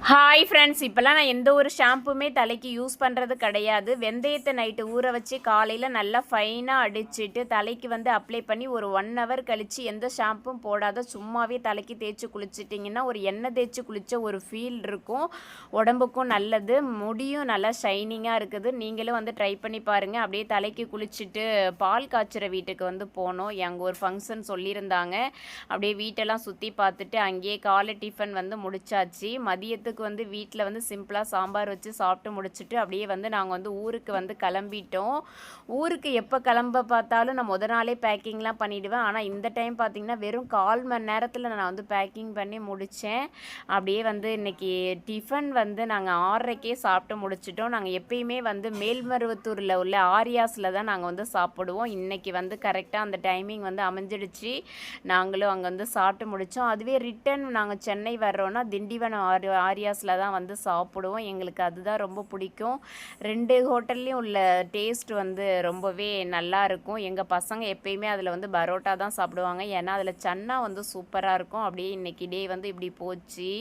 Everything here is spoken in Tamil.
ஹாய் ஃப்ரெண்ட்ஸ், இப்போலாம் நான் எந்த ஒரு ஷாம்புமே தலைக்கு யூஸ் பண்ணுறது கிடையாது. வெந்தயத்தை நைட்டு ஊற வச்சு காலையில் நல்லா ஃபைனாக அடிச்சுட்டு தலைக்கு அப்ளை பண்ணி ஒரு 1 ஹவர் கழித்து எந்த ஷாம்பும் போடாத சும்மாவே தலைக்கு தேய்ச்சி குளிச்சிட்டிங்கன்னா ஒரு எண்ணெய் தேய்ச்சி குளித்த ஒரு ஃபீல் இருக்கும். உடம்புக்கும் நல்லது, முடியும் நல்லா ஷைனிங்காக இருக்குது. நீங்களும் ட்ரை பண்ணி பாருங்கள். அப்படியே தலைக்கு குளிச்சுட்டு பால் காய்ச்சுற வீட்டுக்கு போனோம். அங்கே ஒரு ஃபங்க்ஷன் சொல்லியிருந்தாங்க. அப்படியே வீட்டெல்லாம் சுற்றி பார்த்துட்டு அங்கேயே காலை டிஃபன் முடிச்சாச்சு. மதியத்துக்கு வீட்டில் சிம்பிளாக சாம்பார் வச்சு சாப்பிட்டு முடிச்சுட்டு அப்படியே நாங்கள் ஊருக்கு கிளம்பிட்டோம். ஊருக்கு எப்போ கிளம்ப பார்த்தாலும் நான் முத நாளே பேக்கிங்லாம் பண்ணிவிடுவேன். ஆனால் இந்த டைம் பார்த்திங்கன்னா வெறும் 1/4 மணி நேரத்தில் நான் பேக்கிங் பண்ணி முடித்தேன். அப்படியே இன்றைக்கி டிஃபன் நாங்கள் 6:30க்கே சாப்பிட்டு முடிச்சிட்டோம். நாங்கள் எப்பயுமே மேல்மருவத்தூரில் உள்ள ஆரியாஸில் தான் நாங்கள் சாப்பிடுவோம். இன்றைக்கி கரெக்டாக அந்த டைமிங் அமைஞ்சிடுச்சு. நாங்களும் அங்கே சாப்பிட்டு முடித்தோம். அதுவே ரிட்டன் நாங்கள் சென்னை வர்றோன்னா திண்டிவனம் ஆரியாஸில் தான் சாப்பிடுவோம். எங்களுக்கு அதுதான் ரொம்ப பிடிக்கும். 2 ஹோட்டல்லையும் உள்ள டேஸ்ட் ரொம்பவே நல்லா இருக்கும். எங்கள் பசங்க எப்பயுமே அதில் பரோட்டா தான் சாப்பிடுவாங்க. ஏன்னா அதில் சன்னா சூப்பராக இருக்கும். அப்படியே இன்றைக்கி டே இப்படி போச்சு.